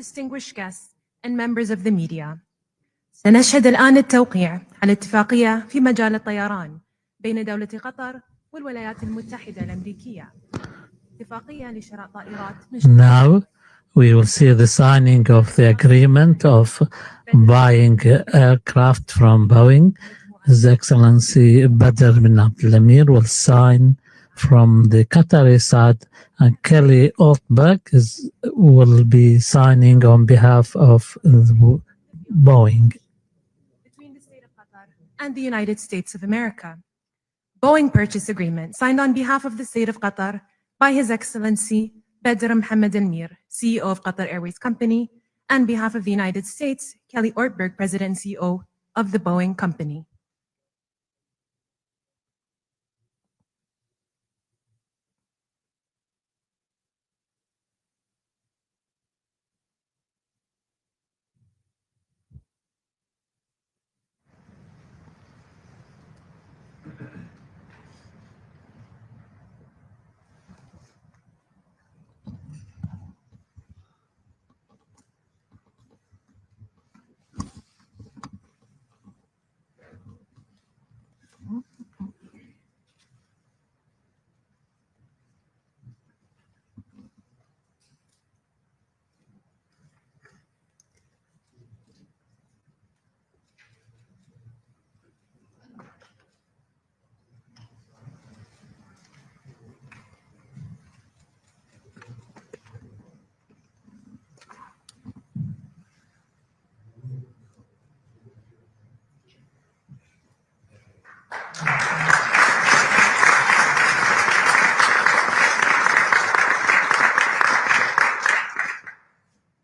distinguished guests and members of the media. سنشهد الآن التوقيع على اتفاقية في مجال الطيران بين دولة قطر والولايات المتحدة الأمريكية. اتفاقية لشراء طائرات. Now we will see the signing of the agreement of buying aircraft from Boeing. His Excellency Badr bin Abdul Amir will sign from the Qatari side, and Kelly Altberg will be signing on behalf of Boeing. Between the State of Qatar and the United States of America. Boeing purchase agreement signed on behalf of the State of Qatar by His Excellency Badr Mohammed Al-Mir, CEO of Qatar Airways Company, and behalf of the United States, Kelly Ortberg, President and CEO of the Boeing Company.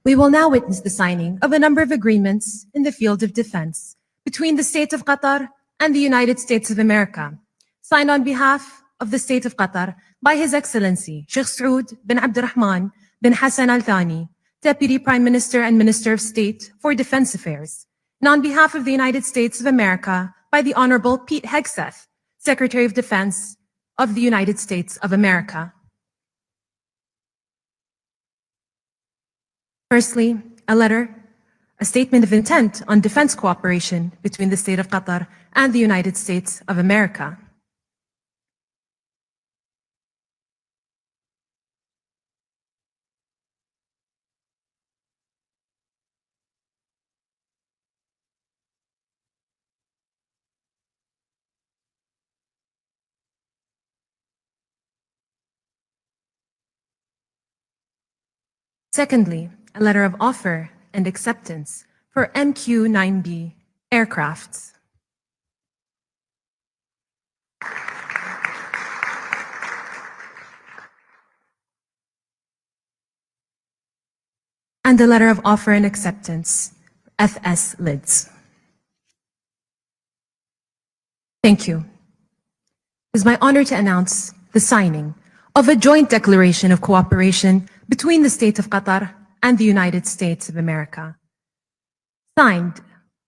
We will now witness the signing of a number of agreements in the field of defense between the State of Qatar and the United States of America, signed on behalf of the State of Qatar by His Excellency Sheikh Saud bin Abdurrahman bin Hassan Al Thani, Deputy Prime Minister and Minister of State for Defense Affairs, and on behalf of the United States of America by the Honorable Pete Hegseth, Secretary of Defense of the United States of America. Firstly, a statement of intent on defense cooperation between the State of Qatar and the United States of America. Secondly, a letter of offer and acceptance for MQ-9B aircrafts. And a letter of offer and acceptance, FS lids. Thank you. It is my honor to announce the signing of a joint declaration of cooperation between the State of Qatar and the United States of America. Signed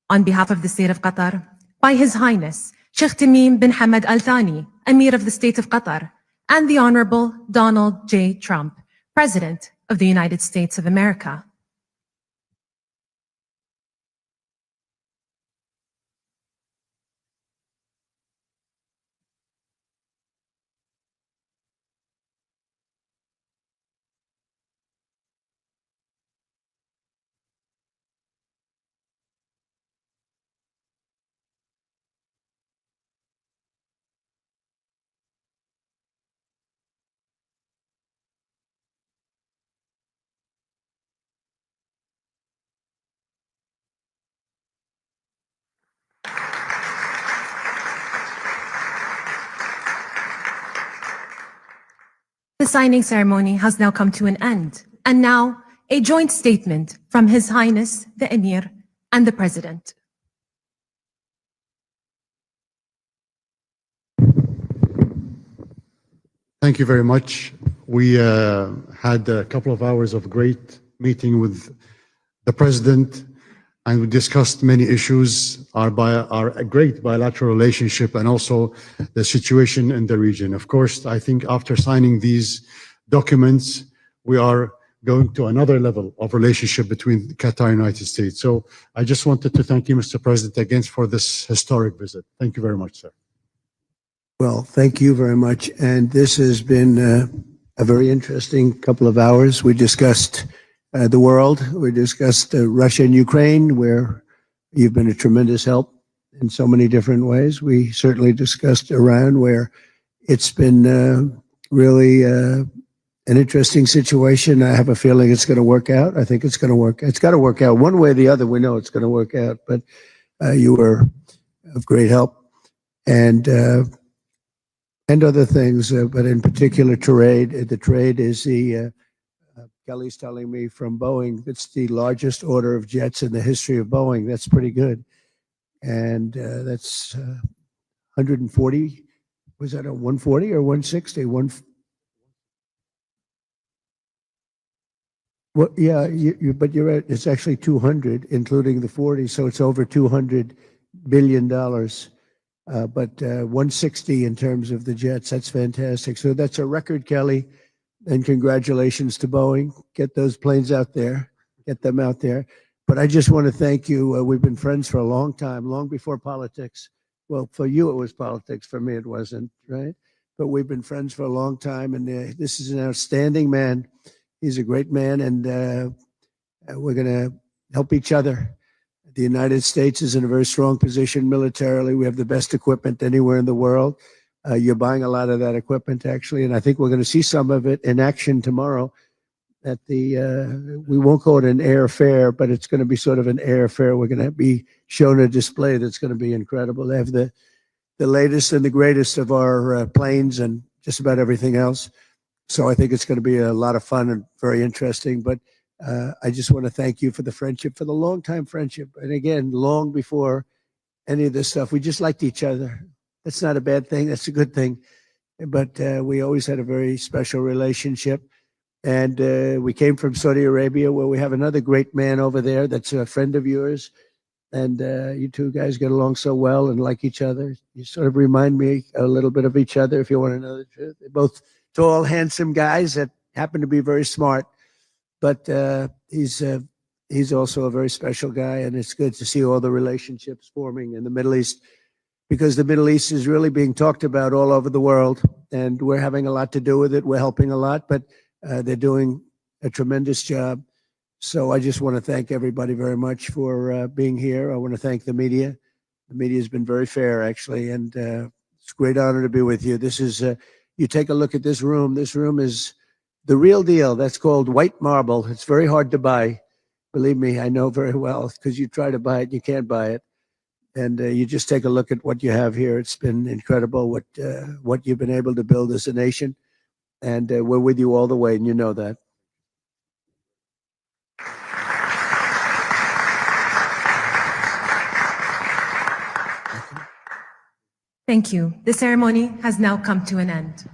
on behalf of the State of Qatar by His Highness Sheikh Tamim bin Hamad Al Thani, Emir of the State of Qatar, and the Honorable Donald J. Trump, President of the United States of America. The signing ceremony has now come to an end, and now a joint statement from His Highness the Emir and the President. Thank you very much. We had a couple of hours of great meeting with the President, and we discussed many issues, our great bilateral relationship, and also the situation in the region. Of course, I think after signing these documents, we are going to another level of relationship between Qatar and the United States. So I just wanted to thank you, Mr. President, again for this historic visit. Thank you very much, sir. Well, thank you very much. And this has been a very interesting couple of hours. We discussed the world. We discussed Russia and Ukraine, where you've been a tremendous help in so many different ways. We certainly discussed Iran, where it's been really an interesting situation. I have a feeling it's going to work out. I think it's going to work. It's got to work out one way or the other. We know it's going to work out. But you were of great help, and other things. But in particular, trade. The trade is the Kelly's telling me from Boeing. It's the largest order of jets in the history of Boeing. That's pretty good, and that's 140. Was that a 140 or 160? Well, yeah, but you're right. It's actually 200, including the 40, so it's over $200 billion. But 160 in terms of the jets. That's fantastic. So that's a record, Kelly, and congratulations to Boeing. Get those planes out there. Get them out there. But I just want to thank you. We've been friends for a long time, long before politics. Well, for you it was politics. For me it wasn't, right? But we've been friends for a long time, and this is an outstanding man. He's a great man, and we're going to help each other. The United States is in a very strong position militarily. We have the best equipment anywhere in the world. You're buying a lot of that equipment, actually, and I think we're going to see some of it in action tomorrow at the, we won't call it an air fair, but it's going to be sort of an air fair. We're going to be shown a display that's going to be incredible. They have the latest and the greatest of our planes and just about everything else. So I think it's going to be a lot of fun and very interesting. But I just want to thank you for the friendship, for the long-time friendship. And again, long before any of this stuff, we just liked each other. That's not a bad thing. That's a good thing. But we always had a very special relationship. And we came from Saudi Arabia, where we have another great man over there that's a friend of yours. And you two guys get along so well and like each other. You sort of remind me a little bit of each other, if you want to know the truth. They're both tall, handsome guys that happen to be very smart. But he's also a very special guy, and it's good to see all the relationships forming in the Middle East, because the Middle East is really being talked about all over the world, and we're having a lot to do with it. We're helping a lot, but they're doing a tremendous job. So I just want to thank everybody very much for being here. I want to thank the media. The media has been very fair, actually, and it's a great honor to be with you. This is, you take a look at this room. This room is the real deal. That's called white marble. It's very hard to buy. Believe me, I know very well, because you try to buy it, you can't buy it. And you just take a look at what you have here. It's been incredible what you've been able to build as a nation. And we're with you all the way, and you know that. Thank you. The ceremony has now come to an end.